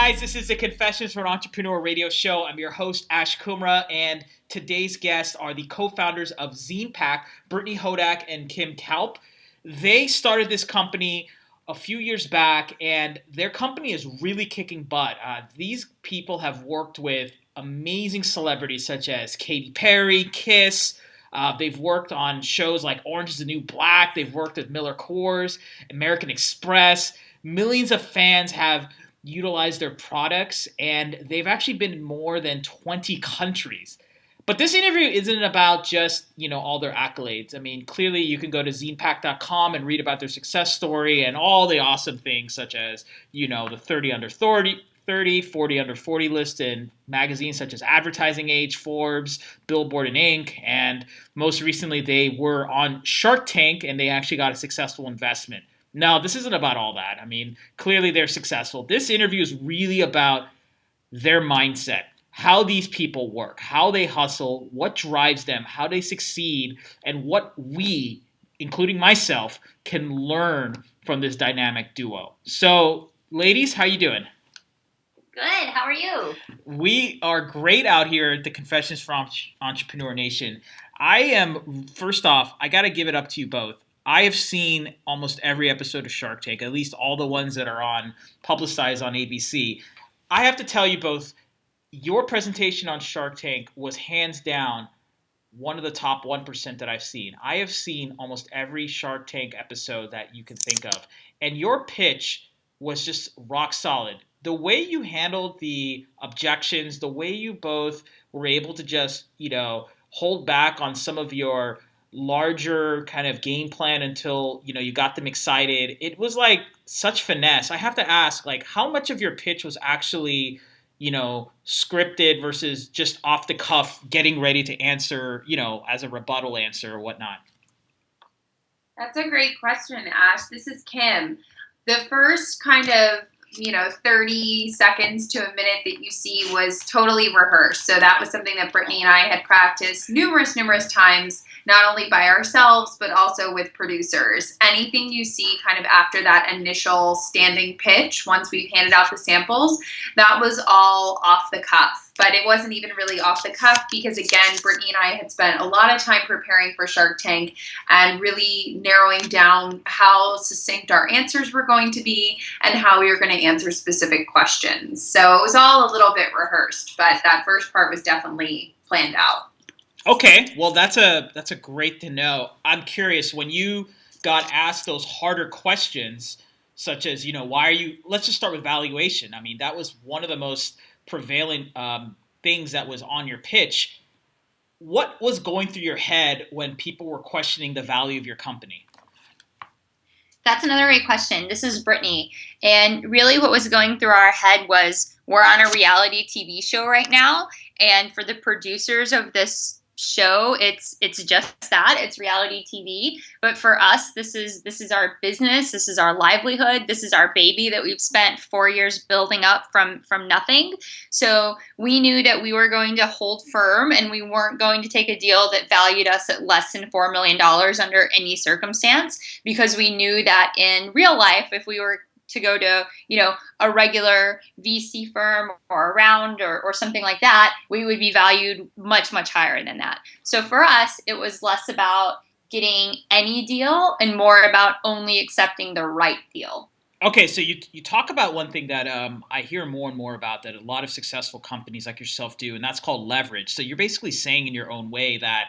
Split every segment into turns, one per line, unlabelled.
guys, this is the Confessions from an Entrepreneur radio show. I'm your host, Ash Kumra, and today's guests are the co-founders of Zine Pack, Brittany Hodak and Kim Kaupe. They started this company a few years back, and their company is really kicking butt. These people have worked with amazing celebrities such as Katy Perry, Kiss. They've worked on shows like Orange is the New Black. They've worked with Miller Coors, American Express. Millions of fans have utilized their products, and they've actually been in more than 20 countries. But this interview isn't about just, all their accolades. I mean, clearly you can go to zinepack.com and read about their success story and all the awesome things such as, the 30 under 30, 40 under 40 list in magazines such as Advertising Age, Forbes, Billboard, and Inc. And most recently, they were on Shark Tank, and they actually got a successful investment. No, this isn't about all that. I mean, clearly they're successful. This interview is really about their mindset, how these people work, how they hustle, what drives them, how they succeed, and what we, including myself, can learn from this dynamic duo. So, ladies, how you doing?
Good. How are you?
We are great out here at the Confessions from Entrepreneur Nation. First off, I got to give it up to you both. I have seen almost every episode of Shark Tank, at least all the ones that are publicized on ABC. I have to tell you both, your presentation on Shark Tank was hands down one of the top 1% that I've seen. I have seen almost every Shark Tank episode that you can think of. And your pitch was just rock solid. The way you handled the objections, the way you both were able to just, hold back on some of your larger kind of game plan until, you got them excited. It was like such finesse. I have to ask, how much of your pitch was actually, scripted versus just off the cuff, getting ready to answer, as a rebuttal answer or whatnot?
That's a great question, Ash. This is Kim. The first kind of 30 seconds to a minute that you see was totally rehearsed. So that was something that Brittany and I had practiced numerous times, not only by ourselves, but also with producers. Anything you see kind of after that initial standing pitch, once we've handed out the samples, that was all off the cuff. But it wasn't even really off the cuff because, again, Brittany and I had spent a lot of time preparing for Shark Tank and really narrowing down how succinct our answers were going to be and how we were going to answer specific questions. So it was all a little bit rehearsed, but that first part was definitely planned out.
Okay, well, that's a great to know. I'm curious, when you got asked those harder questions, such as, let's just start with valuation. I mean, that was one of the most prevalent things that was on your pitch. What was going through your head when people were questioning the value of your company?
That's another great question. This is Brittany. And really what was going through our head was, we're on a reality TV show right now. And for the producers of this show, it's just that, it's reality TV. But for us, this is our business, this is our livelihood, this is our baby that we've spent 4 years building up from nothing. So we knew that we were going to hold firm, and we weren't going to take a deal that valued us at less than $4 million under any circumstance, because we knew that in real life, if we were to go to, a regular VC firm or a round or something like that, we would be valued much, much higher than that. So for us, it was less about getting any deal and more about only accepting the right deal.
Okay, so you talk about one thing that I hear more and more about that a lot of successful companies like yourself do, and that's called leverage. So you're basically saying in your own way that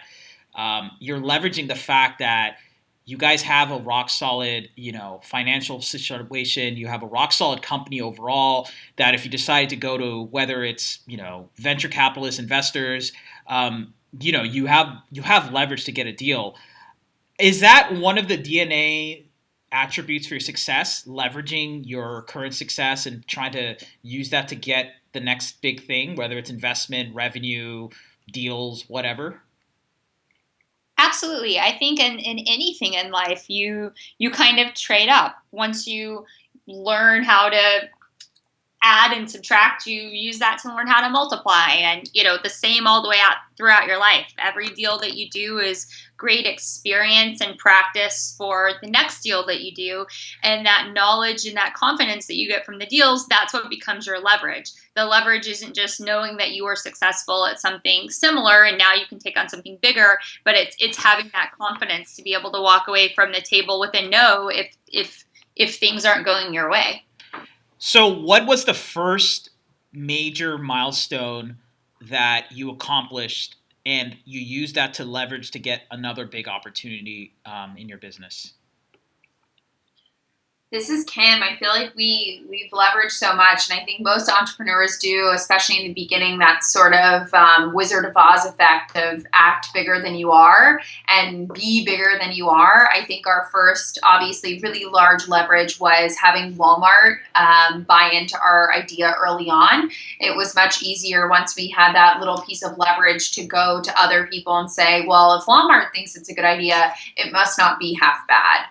you're leveraging the fact that you guys have a rock solid, financial situation. You have a rock solid company overall that if you decide to go to, whether it's, venture capitalists, investors, you have leverage to get a deal. Is that one of the DNA attributes for your success, leveraging your current success and trying to use that to get the next big thing, whether it's investment, revenue, deals, whatever?
Absolutely. I think in anything in life, you kind of trade up. Once you learn how to add and subtract, you use that to learn how to multiply, and the same all the way out throughout your life. Every deal that you do is great experience and practice for the next deal that you do, and that knowledge and that confidence that you get from the deals, that's what becomes your leverage. The leverage isn't just knowing that you were successful at something similar and now you can take on something bigger, but it's having that confidence to be able to walk away from the table with a no if things aren't going your way.
So what was the first major milestone that you accomplished and you used that to leverage to get another big opportunity in your business?
This is Kim. I feel like we've leveraged so much, and I think most entrepreneurs do, especially in the beginning, that sort of Wizard of Oz effect of act bigger than you are and be bigger than you are. I think our first, obviously, really large leverage was having Walmart buy into our idea early on. It was much easier once we had that little piece of leverage to go to other people and say, well, if Walmart thinks it's a good idea, it must not be half bad.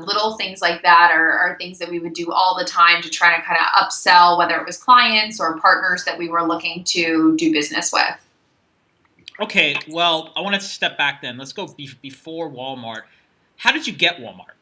Little things like that are things that we would do all the time to try to kind of upsell, whether it was clients or partners that we were looking to do business with.
Okay, well, I want to step back then. Let's go before Walmart. How did you get Walmart?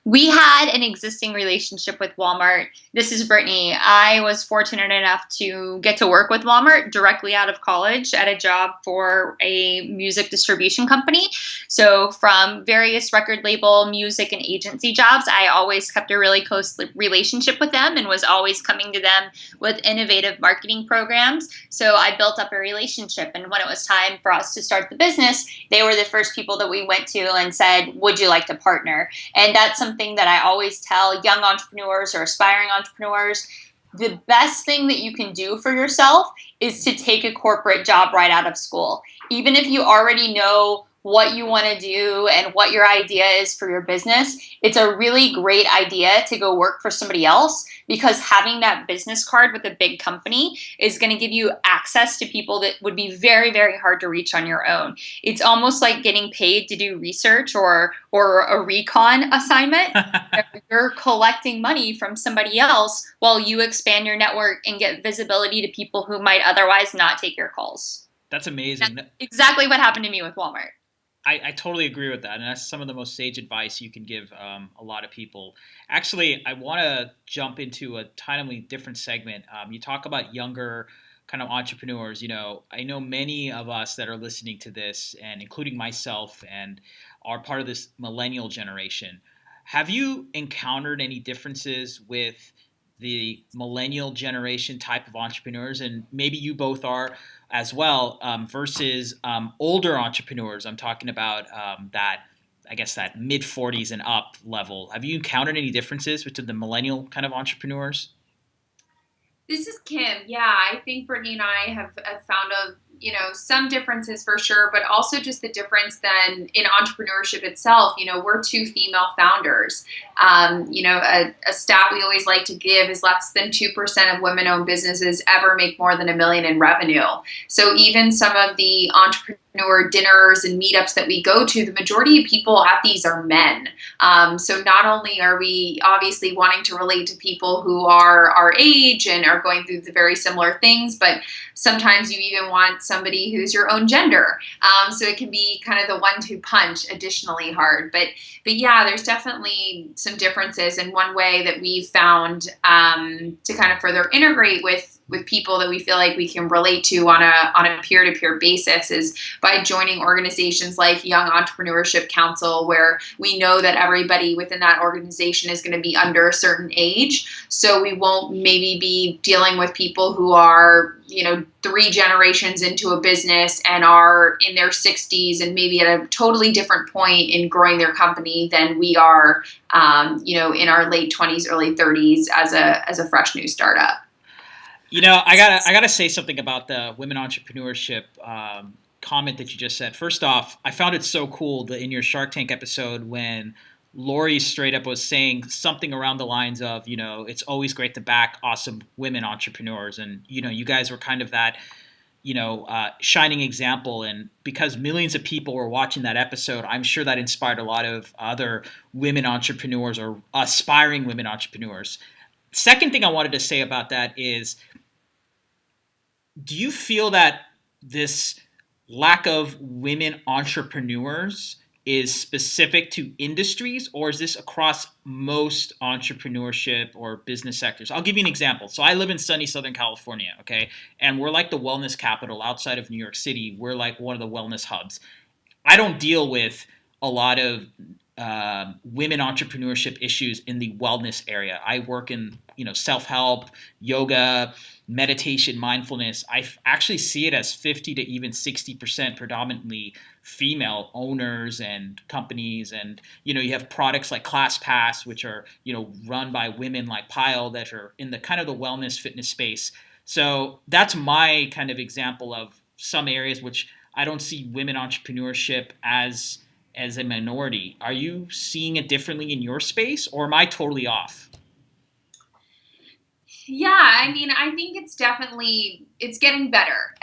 We had an existing relationship with Walmart. This is Brittany. I was fortunate enough to get to work with Walmart directly out of college at a job for a music distribution company. So from various record label, music, and agency jobs, I always kept a really close relationship with them and was always coming to them with innovative marketing programs. So I built up a relationship. And when it was time for us to start the business, they were the first people that we went to and said, would you like to partner? And that's something that I always tell young entrepreneurs or aspiring entrepreneurs. The best thing that you can do for yourself is to take a corporate job right out of school. Even if you already know what you want to do and what your idea is for your business, it's a really great idea to go work for somebody else, because having that business card with a big company is going to give you access to people that would be very, very hard to reach on your own. It's almost like getting paid to do research or a recon assignment. You're collecting money from somebody else while you expand your network and get visibility to people who might otherwise not take your calls.
That's amazing.
That's exactly what happened to me with Walmart.
I totally agree with that, and that's some of the most sage advice you can give a lot of people. Actually, I want to jump into a totally different segment. You talk about younger kind of entrepreneurs. I know many of us that are listening to this, and including myself, and are part of this millennial generation. Have you encountered any differences with the millennial generation type of entrepreneurs, and maybe you both are as well, versus older entrepreneurs? I'm talking about that mid 40s and up level. Have you encountered any differences between the millennial kind of entrepreneurs?
This is Kim. Yeah, I think Brittany and I have found some differences for sure, but also just the difference then in entrepreneurship itself. We're two female founders. A stat we always like to give is less than 2% of women-owned businesses ever make more than $1 million in revenue. So even some of the entrepreneur dinners and meetups that we go to, the majority of people at these are men. So not only are we obviously wanting to relate to people who are our age and are going through the very similar things, but sometimes you even want somebody who's your own gender. So it can be kind of the 1-2 punch additionally hard. But yeah, there's definitely some differences. And one way that we've found to kind of further integrate with people that we feel like we can relate to on a peer-to-peer basis is by joining organizations like Young Entrepreneurship Council, where we know that everybody within that organization is going to be under a certain age. So we won't maybe be dealing with people who are 3 generations into a business and are in their 60s and maybe at a totally different point in growing their company than we are, in our late 20s, early 30s as a fresh new startup.
I gotta say something about the women entrepreneurship comment that you just said. First off, I found it so cool that in your Shark Tank episode when Lori straight up was saying something around the lines of, it's always great to back awesome women entrepreneurs, and you guys were kind of that shining example. And because millions of people were watching that episode, I'm sure that inspired a lot of other women entrepreneurs or aspiring women entrepreneurs. second thing I wanted to say about that is, do you feel that this lack of women entrepreneurs is specific to industries, or is this across most entrepreneurship or business sectors? I'll give you an example. So I live in sunny Southern California, okay? And we're like the wellness capital outside of New York City. We're like one of the wellness hubs. I don't deal with a lot of women entrepreneurship issues in the wellness area. I work in self-help, yoga, meditation, mindfulness. I actually see it as 50 to even 60% predominantly female owners and companies. And you have products like ClassPass, which are run by women like Pyle that are in the kind of the wellness fitness space. So that's my kind of example of some areas which I don't see women entrepreneurship as a minority. Are you seeing it differently in your space, or am I totally off?
Yeah, I mean, I think it's getting better.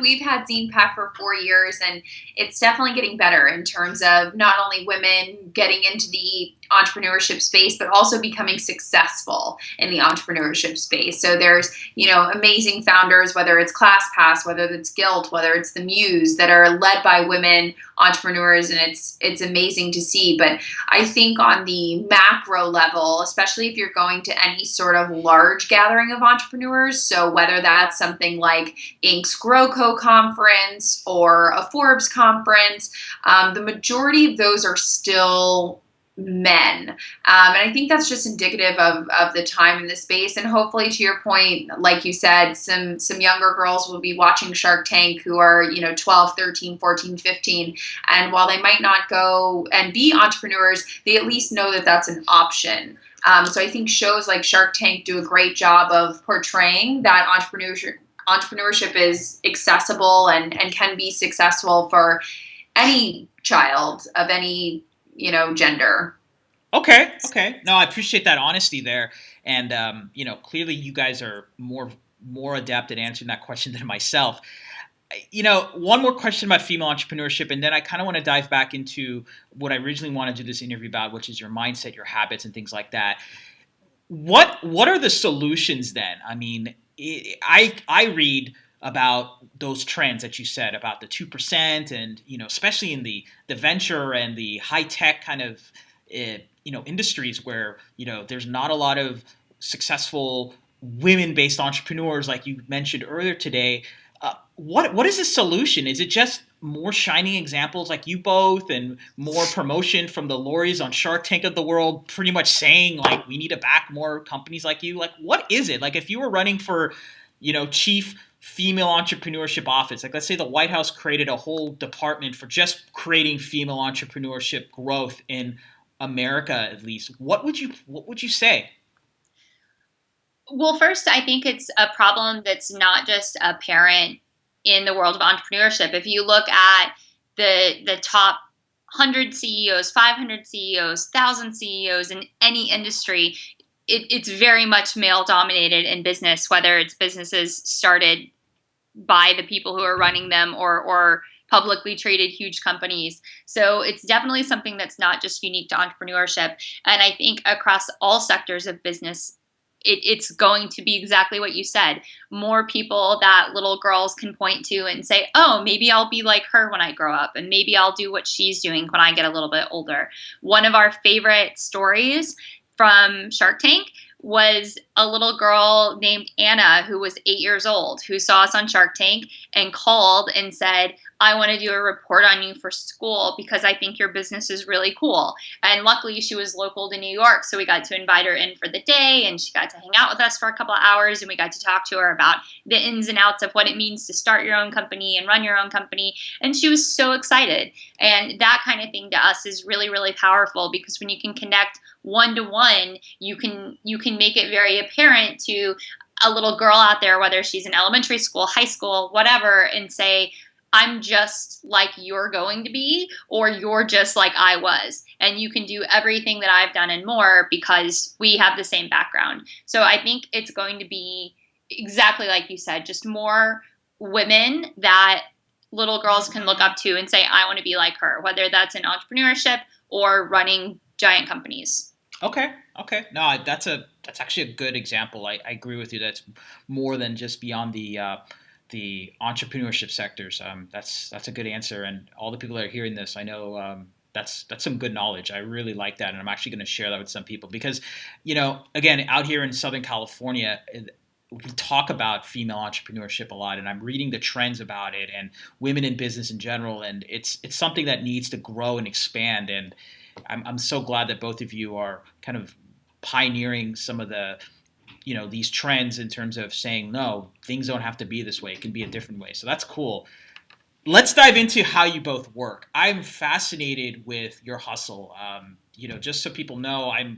We've had Zine Pack for 4 years, and it's definitely getting better in terms of not only women getting into the entrepreneurship space, but also becoming successful in the entrepreneurship space. So there's, amazing founders, whether it's ClassPass, whether it's Guilt, whether it's the Muse, that are led by women entrepreneurs, and it's amazing to see. But I think on the macro level, especially if you're going to any sort of large gathering of entrepreneurs, so whether that's something like Inc.'s GrowCo conference or a Forbes conference, the majority of those are still men. And I think that's just indicative of the time in the space. And hopefully, to your point, like you said, some younger girls will be watching Shark Tank who are, 12, 13, 14, 15. And while they might not go and be entrepreneurs, they at least know that that's an option. So I think shows like Shark Tank do a great job of portraying that entrepreneurship is accessible and can be successful for any child of any gender.
Okay. No, I appreciate that honesty there. And, clearly you guys are more adept at answering that question than myself. One more question about female entrepreneurship, and then I kind of want to dive back into what I originally wanted to do this interview about, which is your mindset, your habits, and things like that. What are the solutions then? I mean, I read about those trends that you said about the 2% and, especially in the venture and the high tech kind of, industries where, there's not a lot of successful women-based entrepreneurs like you mentioned earlier today. What is the solution? Is it just more shining examples like you both and more promotion from the Loris on Shark Tank of the world, pretty much saying like, we need to back more companies like you? Like, what is it? Like, if you were running for, chief female entrepreneurship office, like let's say the White House created a whole department for just creating female entrepreneurship growth in America, at least, what would you say?
Well, first, I think it's a problem that's not just apparent in the world of entrepreneurship. If you look at the top 100 CEOs, 500 CEOs, 1,000 CEOs in any industry, it's very much male dominated in business, whether it's businesses started by the people who are running them or publicly traded huge companies. So it's definitely something that's not just unique to entrepreneurship. And I think across all sectors of business, it's going to be exactly what you said. More people that little girls can point to and say, oh, maybe I'll be like her when I grow up, and maybe I'll do what she's doing when I get a little bit older. One of our favorite stories from Shark Tank was a little girl named Anna who was 8 years old, who saw us on Shark Tank and called and said, I want to do a report on you for school because I think your business is really cool. And luckily she was local to New York, so we got to invite her in for the day, and she got to hang out with us for a couple of hours, and we got to talk to her about the ins and outs of what it means to start your own company and run your own company. And she was so excited. And that kind of thing to us is really, really powerful, because when you can connect one-to-one, you can make it very apparent to a little girl out there, whether she's in elementary school, high school, whatever, and say, I'm just like you're going to be, or you're just like I was. And you can do everything that I've done and more because we have the same background. So I think it's going to be exactly like you said, just more women that little girls can look up to and say, I want to be like her, whether that's in entrepreneurship or running giant companies.
Okay. Okay. No, that's actually a good example. I agree with you. That's more than just beyond the entrepreneurship sectors. That's a good answer. And all the people that are hearing this, I know that's some good knowledge. I really like that, and I'm actually going to share that with some people because, again, out here in Southern California, we talk about female entrepreneurship a lot, and I'm reading the trends about it and women in business in general, and it's something that needs to grow and expand. And I'm so glad that both of you are kind of pioneering some of the these trends in terms of saying no, things don't have to be this way, it can be a different way. So that's cool. Let's dive into how you both work. I'm fascinated with your hustle. Just so people know, I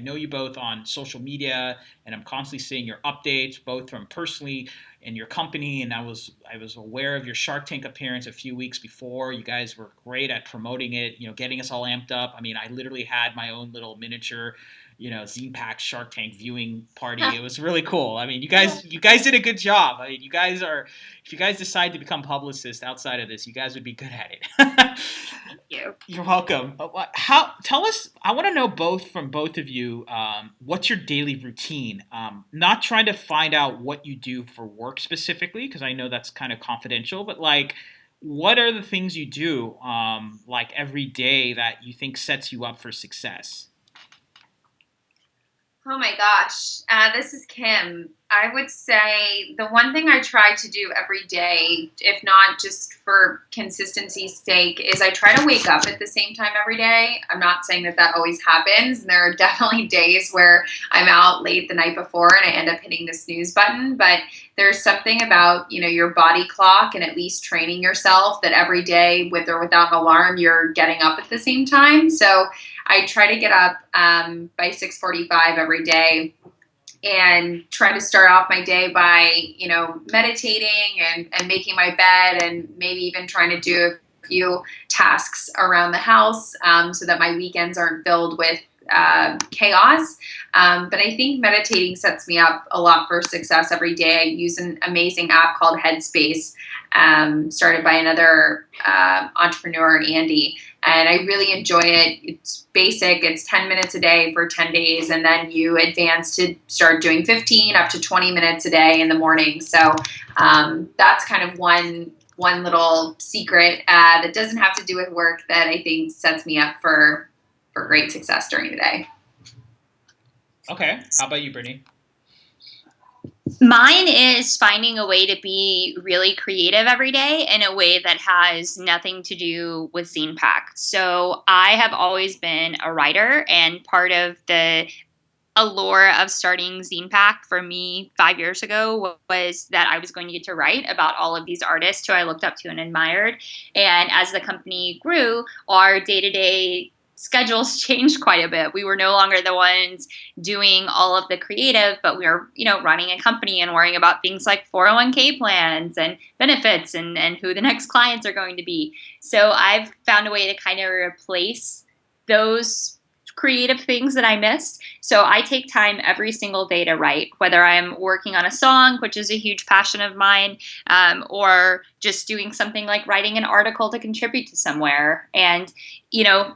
know you both on social media, and I'm constantly seeing your updates, both from personally and your company. And I was aware of your Shark Tank appearance a few weeks before. You guys were great at promoting it, getting us all amped up. I mean, I literally had my own little miniature Zine Pack Shark Tank viewing party. It was really cool. I mean, you guys did a good job. I mean, if you guys decide to become publicists outside of this, you guys would be good at it.
Thank you.
You're welcome. Tell us, I want to know from both of you, what's your daily routine? Not trying to find out what you do for work specifically, because I know that's kind of confidential, but like, what are the things you do, like every day that you think sets you up for success?
Oh my gosh, this is Kim. I would say the one thing I try to do every day, if not just for consistency's sake, is I try to wake up at the same time every day. I'm not saying that always happens. There are definitely days where I'm out late the night before and I end up hitting the snooze button. But there's something about, your body clock and at least training yourself that every day, with or without an alarm, you're getting up at the same time. So I try to get up by 6:45 every day and try to start off my day by, meditating and making my bed and maybe even trying to do a few tasks around the house so that my weekends aren't filled with chaos. But I think meditating sets me up a lot for success every day. I use an amazing app called Headspace, started by another entrepreneur, Andy. And I really enjoy it. It's basic. It's 10 minutes a day for 10 days. And then you advance to start doing 15 up to 20 minutes a day in the morning. So that's kind of one little secret that doesn't have to do with work that I think sets me up for great success during the day.
Okay. How about you, Brittany?
Mine is finding a way to be really creative every day in a way that has nothing to do with Zine Pack. So I have always been a writer, and part of the allure of starting Zine Pack for me 5 years ago was that I was going to get to write about all of these artists who I looked up to and admired. And as the company grew, our day-to-day schedules changed quite a bit. We were no longer the ones doing all of the creative, but we were, running a company and worrying about things like 401k plans and benefits and who the next clients are going to be. So I've found a way to kind of replace those creative things that I missed. So I take time every single day to write, whether I'm working on a song, which is a huge passion of mine, or just doing something like writing an article to contribute to somewhere. And,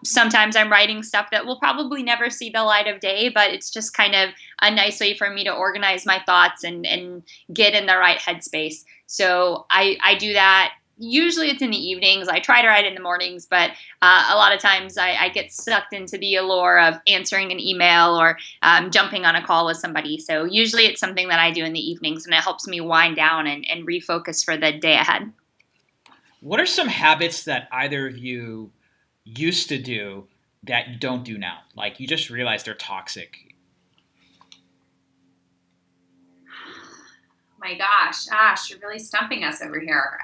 sometimes I'm writing stuff that will probably never see the light of day, but it's just kind of a nice way for me to organize my thoughts and get in the right headspace. So I do that. Usually it's in the evenings. I try to write in the mornings, but a lot of times I get sucked into the allure of answering an email or jumping on a call with somebody. So usually it's something that I do in the evenings, and it helps me wind down and refocus for the day ahead.
What are some habits that either of you used to do that you don't do now? Like you just realize they're toxic.
My gosh, Ash, you're really stumping us over here.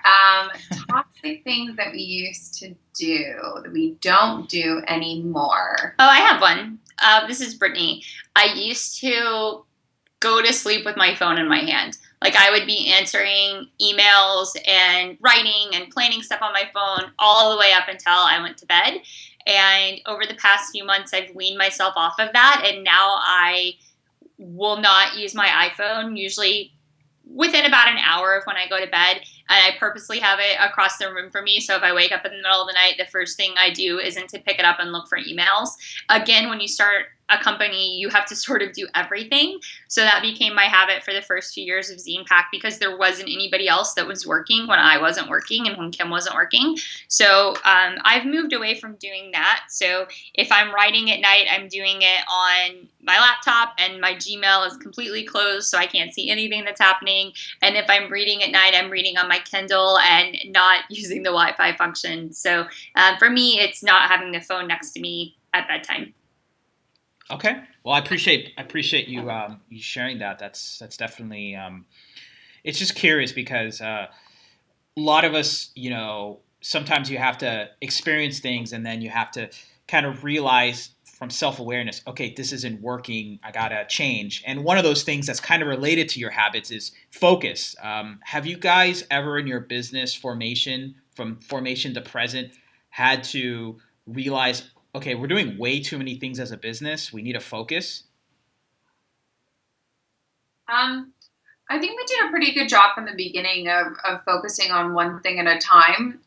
Toxic things that we used to do that we don't do anymore.
Oh, I have one. This is Brittany. I used to go to sleep with my phone in my hand. Like I would be answering emails and writing and planning stuff on my phone all the way up until I went to bed. And over the past few months, I've weaned myself off of that. And now I will not use my iPhone, usually within about an hour of when I go to bed, and I purposely have it across the room from me. So if I wake up in the middle of the night, the first thing I do isn't to pick it up and look for emails. Again, when you start a company, you have to sort of do everything. So that became my habit for the first few years of Zine Pack, because there wasn't anybody else that was working when I wasn't working and when Kim wasn't working. So I've moved away from doing that. So if I'm writing at night, I'm doing it on my laptop, and my Gmail is completely closed, so I can't see anything that's happening. And if I'm reading at night, I'm reading on my Kindle and not using the Wi-Fi function. So for me, it's not having the phone next to me at bedtime.
Okay. Well, I appreciate you you sharing that. That's definitely it's just curious because a lot of us, sometimes you have to experience things and then you have to kind of realize from self-awareness, okay, this isn't working. I gotta change. And one of those things that's kind of related to your habits is focus. Have you guys ever in your business formation, from formation to present, had to realize, okay, we're doing way too many things as a business. We need to focus.
I think we did a pretty good job from the beginning of focusing on one thing at a time.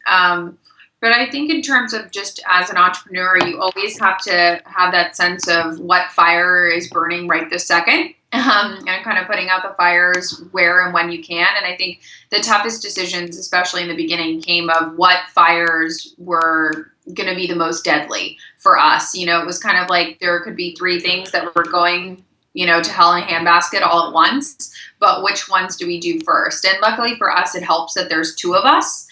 But I think in terms of just as an entrepreneur, you always have to have that sense of what fire is burning right this second, and kind of putting out the fires where and when you can. And I think the toughest decisions, especially in the beginning, came of what fires were going to be the most deadly for us. It was kind of like there could be three things that were going, to hell in a handbasket all at once, but which ones do we do first? And luckily for us, it helps that there's two of us,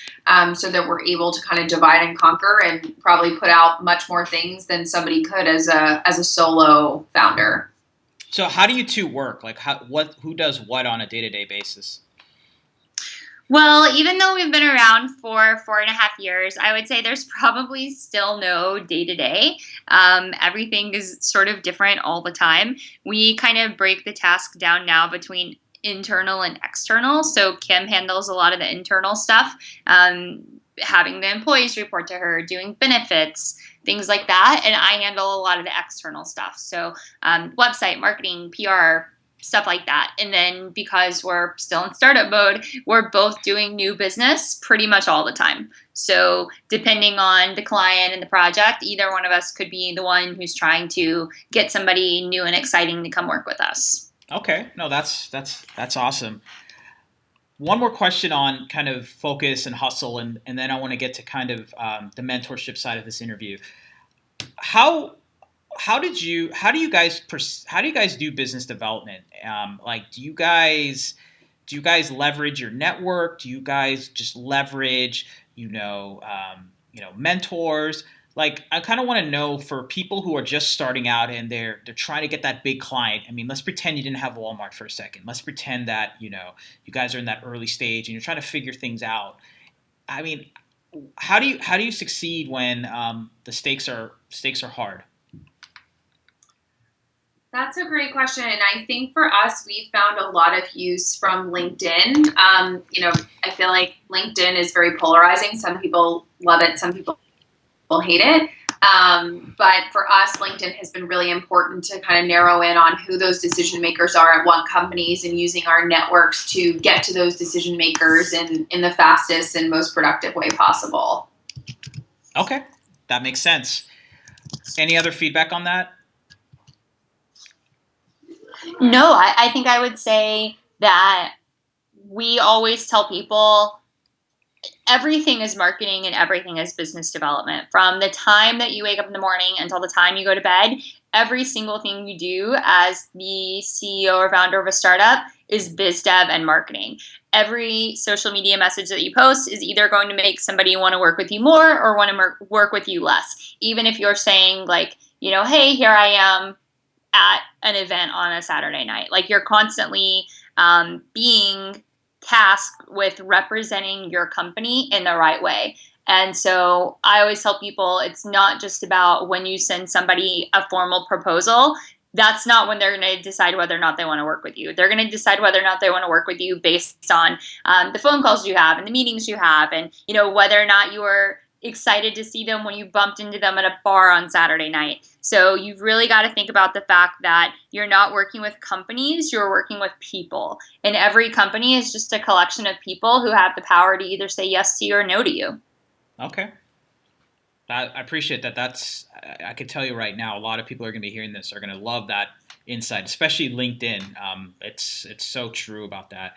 so that we're able to kind of divide and conquer and probably put out much more things than somebody could as a solo founder.
So how do you two work? Like who does what on a day-to-day basis?
Well, even though we've been around for 4.5 years, I would say there's probably still no day-to-day. Everything is sort of different all the time. We kind of break the task down now between internal and external. So Kim handles a lot of the internal stuff, having the employees report to her, doing benefits, things like that. And I handle a lot of the external stuff. So website, marketing, PR, stuff like that. And then because we're still in startup mode, we're both doing new business pretty much all the time. So depending on the client and the project, either one of us could be the one who's trying to get somebody new and exciting to come work with us.
Okay. No, that's awesome. One more question on kind of focus and hustle, and then I want to get to kind of the mentorship side of this interview. How do you guys do business development? Do you guys leverage your network? Do you guys just leverage mentors? Like, I kind of want to know, for people who are just starting out and they're trying to get that big client. I mean, let's pretend you didn't have Walmart for a second. Let's pretend that you guys are in that early stage and you're trying to figure things out. I mean, how do you succeed when the stakes are hard?
That's a great question. And I think for us, we found a lot of use from LinkedIn. I feel like LinkedIn is very polarizing. Some people love it. Some people hate it. But for us, LinkedIn has been really important to kind of narrow in on who those decision makers are at what companies, and using our networks to get to those decision makers in the fastest and most productive way possible.
Okay. That makes sense. Any other feedback on that?
No, I think I would say that we always tell people everything is marketing and everything is business development. From the time that you wake up in the morning until the time you go to bed, every single thing you do as the CEO or founder of a startup is biz dev and marketing. Every social media message that you post is either going to make somebody want to work with you more or want to work with you less. Even if you're saying hey, here I am at an event on a Saturday night. Like, you're constantly being tasked with representing your company in the right way. And so I always tell people, it's not just about when you send somebody a formal proposal. That's not when they're going to decide whether or not they want to work with you. They're going to decide whether or not they want to work with you based on the phone calls you have and the meetings you have, and whether or not you were excited to see them when you bumped into them at a bar on Saturday night. So you've really got to think about the fact that you're not working with companies, you're working with people. And every company is just a collection of people who have the power to either say yes to you or no to you.
Okay. I appreciate that. I can tell you right now, a lot of people are going to be hearing this are going to love that insight, especially LinkedIn. It's so true about that.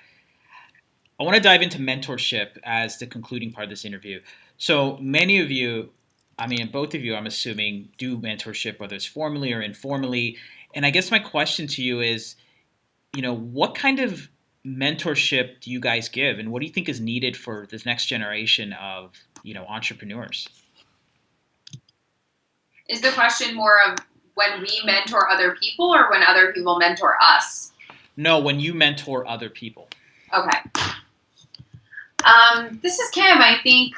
I want to dive into mentorship as the concluding part of this interview. So many of you, I mean, both of you, I'm assuming, do mentorship, whether it's formally or informally. And I guess my question to you is, what kind of mentorship do you guys give, and what do you think is needed for this next generation of, entrepreneurs?
Is the question more of when we mentor other people or when other people mentor us?
No, when you mentor other people.
Okay. This is Kim. I think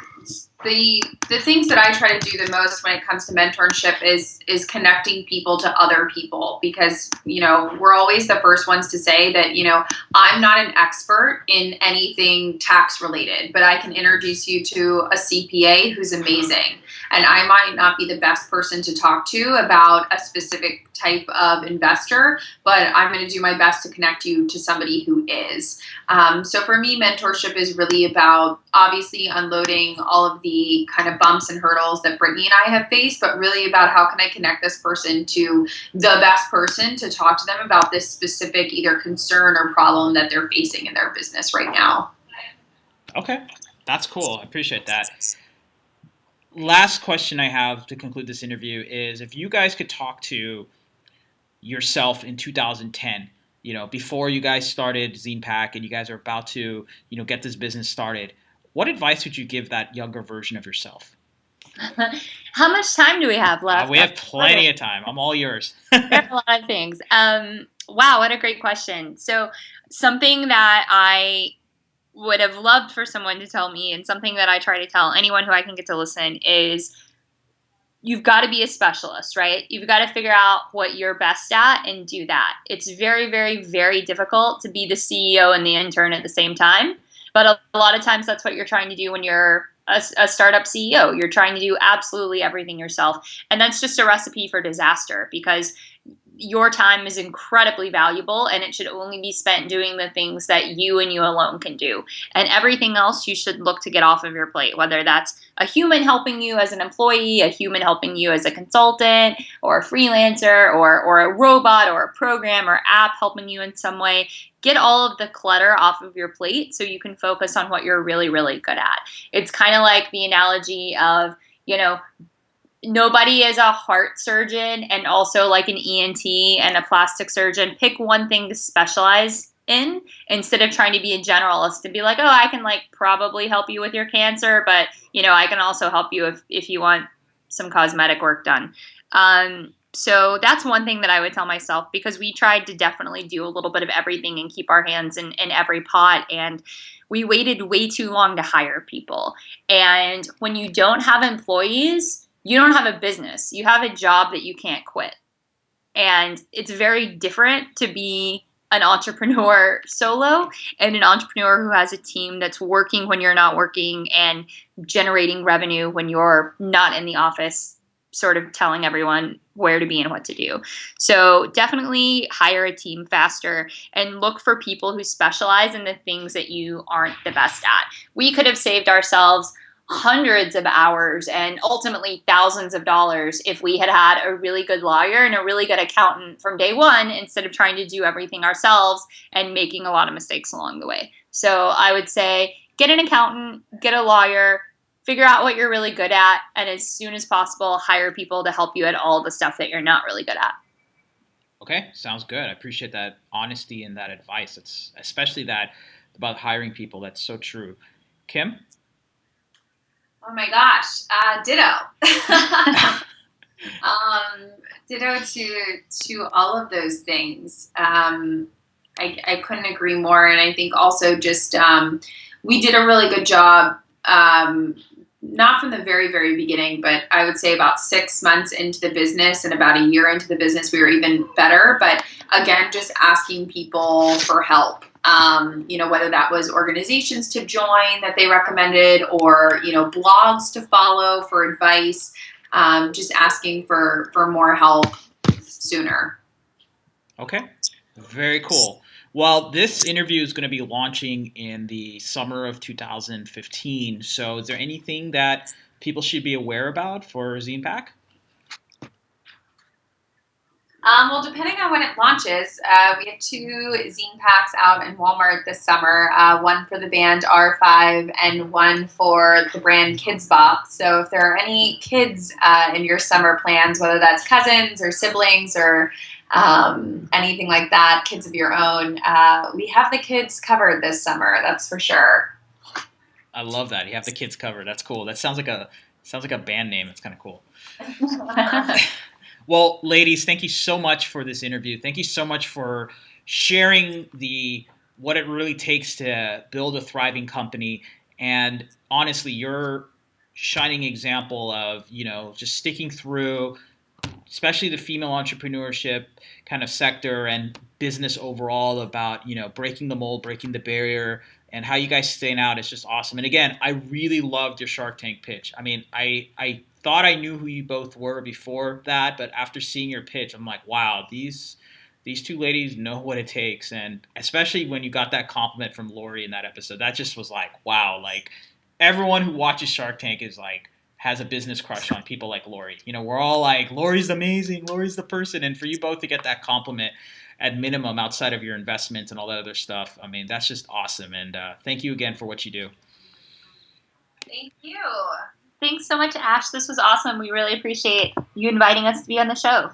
the things that I try to do the most when it comes to mentorship is connecting people to other people, because we're always the first ones to say that I'm not an expert in anything tax related, but I can introduce you to a CPA who's amazing, and I might not be the best person to talk to about a specific type of investor, but I'm going to do my best to connect you to somebody who is. So for me, mentorship is really about obviously unloading all of the kind of bumps and hurdles that Brittany and I have faced, but really about how can I connect this person to the best person to talk to them about this specific either concern or problem that they're facing in their business right now.
Okay, that's cool. I appreciate that. Last question I have to conclude this interview is, if you guys could talk to yourself in 2010, before you guys started ZinePack and you guys are about to, get this business started, what advice would you give that younger version of yourself?
How much time do we have left?
We have plenty of time. I'm all yours.
There are a lot of things. Wow, what a great question. So something that I would have loved for someone to tell me, and something that I try to tell anyone who I can get to listen, is you've got to be a specialist, right? You've got to figure out what you're best at and do that. It's very, very, very difficult to be the CEO and the intern at the same time. But a lot of times that's what you're trying to do when you're a startup CEO. You're trying to do absolutely everything yourself. And that's just a recipe for disaster, because your time is incredibly valuable and it should only be spent doing the things that you and you alone can do. And everything else you should look to get off of your plate, whether that's a human helping you as an employee, a human helping you as a consultant or a freelancer, or a robot or a program or app helping you in some way. Get all of the clutter off of your plate so you can focus on what you're really, really good at. It's kind of like the analogy of, nobody is a heart surgeon and also like an ENT and a plastic surgeon. Pick one thing to specialize in instead of trying to be a generalist and be like, oh, I can probably help you with your cancer, but I can also help you if you want some cosmetic work done. So that's one thing that I would tell myself, because we tried to definitely do a little bit of everything and keep our hands in every pot. And we waited way too long to hire people. And when you don't have employees, you don't have a business. You have a job that you can't quit. And it's very different to be an entrepreneur solo and an entrepreneur who has a team that's working when you're not working and generating revenue when you're not in the office, sort of telling everyone where to be and what to do. So definitely hire a team faster and look for people who specialize in the things that you aren't the best at. We could have saved ourselves hundreds of hours and ultimately thousands of dollars if we had had a really good lawyer and a really good accountant from day one, instead of trying to do everything ourselves and making a lot of mistakes along the way. So I would say get an accountant, get a lawyer, figure out what you're really good at, and as soon as possible, hire people to help you at all the stuff that you're not really good at.
Okay, sounds good. I appreciate that honesty and that advice. It's especially that about hiring people. That's so true. Kim?
Oh my gosh, ditto. Ditto to all of those things. I couldn't agree more, and I think also just we did a really good job. Not from the very, very beginning, but I would say about 6 months into the business and about a year into the business, we were even better. But again, just asking people for help. Whether that was organizations to join that they recommended or, blogs to follow for advice, just asking for more help sooner.
Okay, very cool. Well, this interview is going to be launching in the summer of 2015. So is there anything that people should be aware about for Zine Pack?
Well, depending on when it launches, we have 2 zine packs out in Walmart this summer. One for the band R5 and one for the brand Kids Bop. So if there are any kids in your summer plans, whether that's cousins or siblings or anything like that, kids of your own, we have the kids covered this summer. That's for sure.
I love that. You have the kids covered. That's cool. That sounds like a band name. It's kind of cool. Well, ladies, thank you so much for this interview. Thank you so much for sharing what it really takes to build a thriving company. And honestly, you're shining example of, just sticking through, especially the female entrepreneurship kind of sector and business overall, about, breaking the mold, breaking the barrier, and how you guys stand out is just awesome. And again, I really loved your Shark Tank pitch. I mean, I thought I knew who you both were before that, but after seeing your pitch, I'm like, wow, these 2 ladies know what it takes. And especially when you got that compliment from Lori in that episode, that just was like, wow, like everyone who watches Shark Tank is like, has a business crush on people like Lori. We're all like, Lori's amazing, Lori's the person. And for you both to get that compliment at minimum outside of your investments and all that other stuff, I mean, that's just awesome. And thank you again for what you do.
Thank you.
Thanks so much, Ash. This was awesome. We really appreciate you inviting us to be on the show.